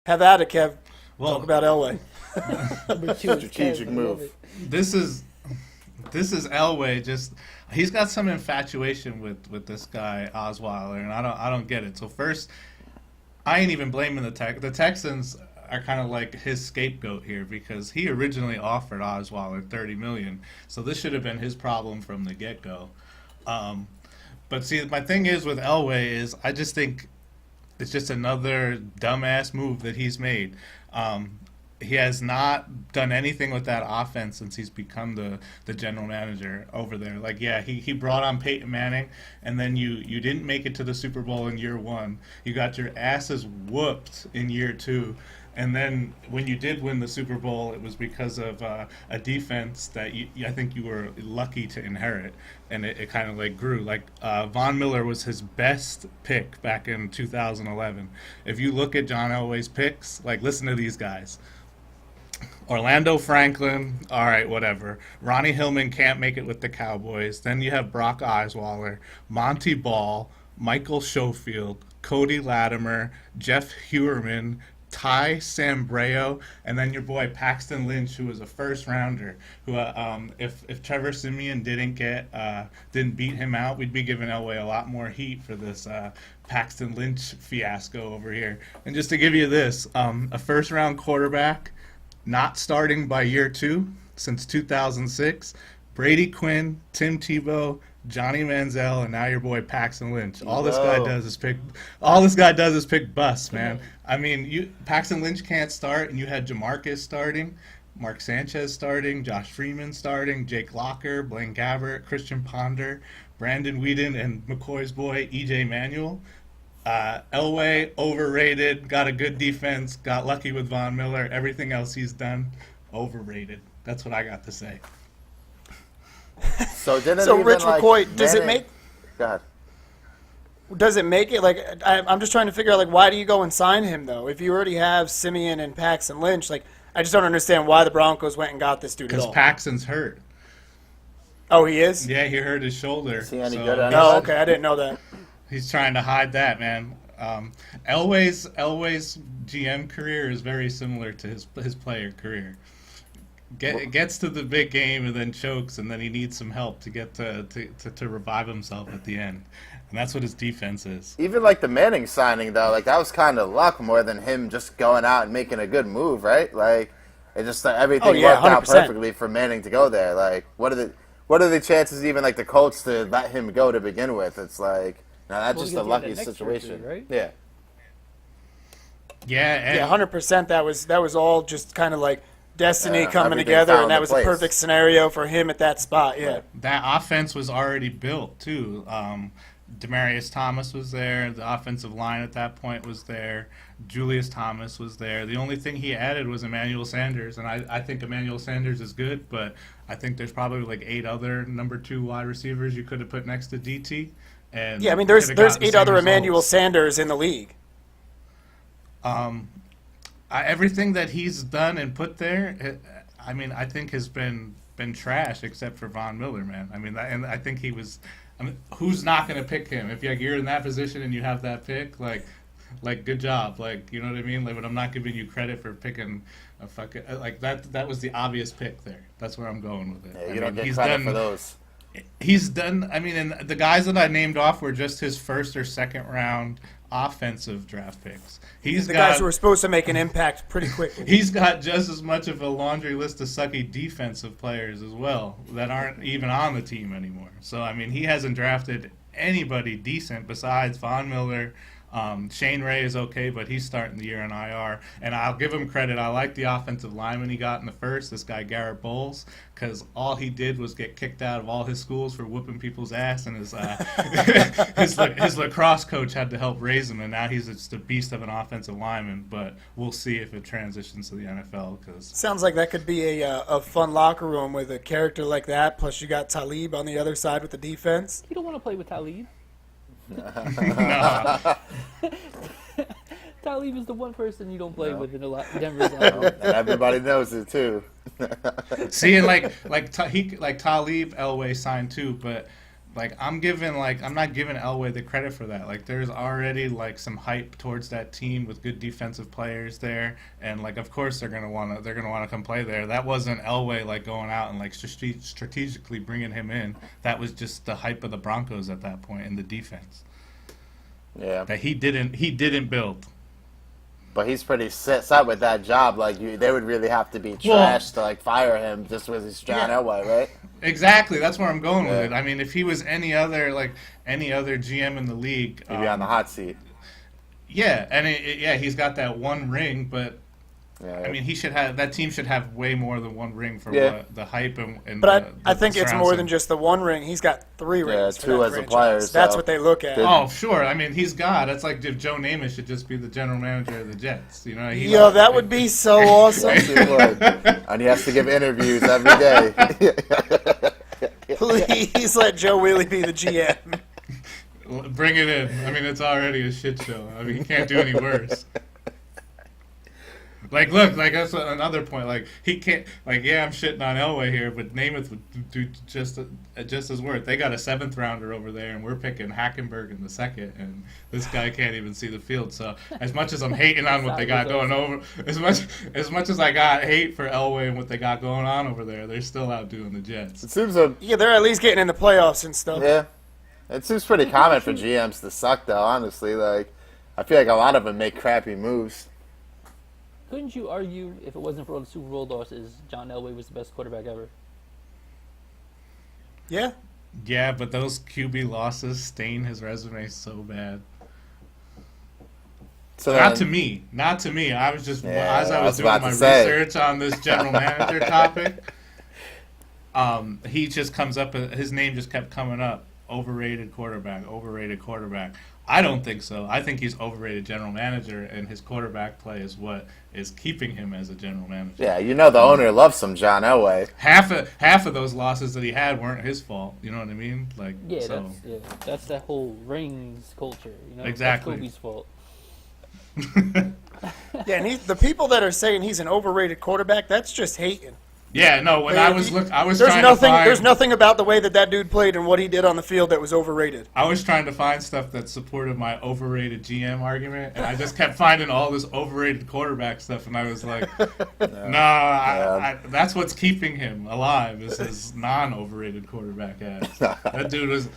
Have at it, Kev. Well, Talk about Elway. Strategic move. This is Elway. Just he's got some infatuation with this guy Osweiler, and I don't get it. So first, I ain't even blaming the Texans are kind of like his scapegoat here because he originally offered Osweiler $30 million. So this should have been his problem from the get-go. But see, my thing is with Elway is I just think it's just another dumbass move that he's made. He has not done anything with that offense since he's become the general manager over there. Like, yeah, he brought on Peyton Manning, and then you didn't make it to the Super Bowl in year one. You got your asses whooped in year two. And then when you did win the Super Bowl, it was because of a defense that I think you were lucky to inherit, and it kind of like grew. Like Von Miller was his best pick back in 2011. If you look at John Elway's picks, like listen to these guys. Orlando Franklin, all right, whatever. Ronnie Hillman can't make it with the Cowboys. Then you have Brock Osweiler, Monty Ball, Michael Schofield, Cody Latimer, Jeff Heuerman, Ty Sambrayo, and then your boy Paxton Lynch, who was a first rounder. Who, if Trevor Siemian didn't beat him out, we'd be giving Elway a lot more heat for this Paxton Lynch fiasco over here. And just to give you this, a first round quarterback, not starting by year two since 2006. Brady Quinn, Tim Tebow, Johnny Manziel, and now your boy Paxton Lynch. All this guy does is pick busts, man. I mean, Paxton Lynch can't start, and you had Jamarcus starting, Mark Sanchez starting, Josh Freeman starting, Jake Locker, Blaine Gabbert, Christian Ponder, Brandon Whedon, and McCoy's boy EJ Manuel. Elway, overrated, got a good defense, got lucky with Von Miller. Everything else he's done, overrated. That's what I got to say. So Rich McCoy, does it make? Go ahead. Does it make it like? I'm just trying to figure out like why do you go and sign him though? If you already have Simeon and Paxton Lynch, like I just don't understand why the Broncos went and got this dude. Because Paxton's hurt. Oh, he is. Yeah, he hurt his shoulder. Is he any good at Oh, okay, I didn't know that. He's trying to hide that, man. Elway's GM career is very similar to his player career. Gets to the big game and then chokes, and then he needs some help to get to revive himself at the end. And that's what his defense is. Even like the Manning signing, though, like that was kind of luck more than him just going out and making a good move, right? Like it just everything worked out 100%. perfectly for Manning to go there. Like what are the chances even like the Colts to let him go to begin with? It's like no, that's just a lucky situation, right? Yeah. Yeah, 100%. That was all just kind of like destiny coming everything together, fell and that into was place. a perfect scenario for him at that spot. Yeah. that offense was already built too. Demaryius Thomas was there. The offensive line at that point was there. Julius Thomas was there. The only thing he added was Emmanuel Sanders, and I think Emmanuel Sanders is good, but I think there's probably like 8 other number 2 wide receivers you could have put next to DT. And Yeah, I mean, there's 8 other results. Emmanuel Sanders in the league. Everything that he's done and put there, I mean, I think has been trash except for Von Miller, man. I mean, and I think he was. I mean, who's not going to pick him if you're in that position and you have that pick? Like good job, like you know what I mean. Like, but I'm not giving you credit for picking a fucking like that. That was the obvious pick there. That's where I'm going with it. Yeah, you don't get credit for those. He's done. I mean, and the guys that I named off were just his first or second round offensive draft picks. The guys who were supposed to make an impact pretty quickly. He's got just as much of a laundry list of sucky defensive players as well that aren't even on the team anymore. So, I mean, he hasn't drafted anybody decent besides Von Miller. Shane Ray is okay, but he's starting the year on IR. And I'll give him credit. I like the offensive lineman he got in the first, this guy Garrett Bowles, because all he did was get kicked out of all his schools for whooping people's ass, and his lacrosse coach had to help raise him, and now he's just a beast of an offensive lineman. But we'll see if it transitions to the NFL. Cause Sounds like that could be a fun locker room with a character like that. Plus, you got Talib on the other side with the defense. You don't want to play with Talib. no. Talib is the one person you don't play with in Denver's locker room. And everybody knows it too. See, and like Talib Elway signed too, but I'm not giving Elway the credit for that. Like, there's already like some hype towards that team with good defensive players there, and like of course they're gonna wanna come play there. That wasn't Elway like going out and like strategically bringing him in. That was just the hype of the Broncos at that point in the defense. Yeah. That he didn't build. But he's pretty set with that job. Like they would really have to be trashed to like fire him just because he's John Elway, right? Exactly. That's where I'm going with it. I mean, if he was any other GM in the league, he'd be on the hot seat. Yeah, and he's got that one ring, but I mean, that team should have way more than one ring for what, the hype and. But I think it's more than just the one ring. He's got 3 rings. Yeah, 2 as a player. That's what they look at. Oh, sure. I mean, it's like if Joe Namath should just be the general manager of the Jets. You know. That would be so awesome. And he has to give interviews every day. Please let Joe Wheelie be the GM. Bring it in. I mean, it's already a shit show. I mean, he can't do any worse. Like, look, like that's another point. Like, he can't. Like, yeah, I'm shitting on Elway here, but Namath would do just as worth. They got a 7th rounder over there, and we're picking Hackenberg in the 2nd, and this guy can't even see the field. So, as much as I'm hating on what they got going over, as much as I got hate for Elway and what they got going on over there, they're still out doing the Jets. It seems they're at least getting in the playoffs and stuff. Yeah, it seems pretty common for GMs to suck, though. Honestly, like I feel like a lot of them make crappy moves. Couldn't you argue, if it wasn't for all the Super Bowl losses, John Elway was the best quarterback ever? Yeah. Yeah, but those QB losses stain his resume so bad. So not to me. I was just as I was doing my research on this general manager topic. He just comes up. His name just kept coming up. Overrated quarterback. I don't think so. I think he's overrated general manager, and his quarterback play is what is keeping him as a general manager. Yeah, the owner loves some John Elway. Half of those losses that he had weren't his fault. You know what I mean? Like, that's that whole rings culture. You know, exactly. That's Kobe's fault. Yeah, and the people that are saying he's an overrated quarterback, that's just hating. Yeah, no. When I was there's nothing about the way that dude played and what he did on the field that was overrated. I was trying to find stuff that supported my overrated GM argument, and I just kept finding all this overrated quarterback stuff, and I was like, that's what's keeping him alive is his non-overrated quarterback ass. That dude was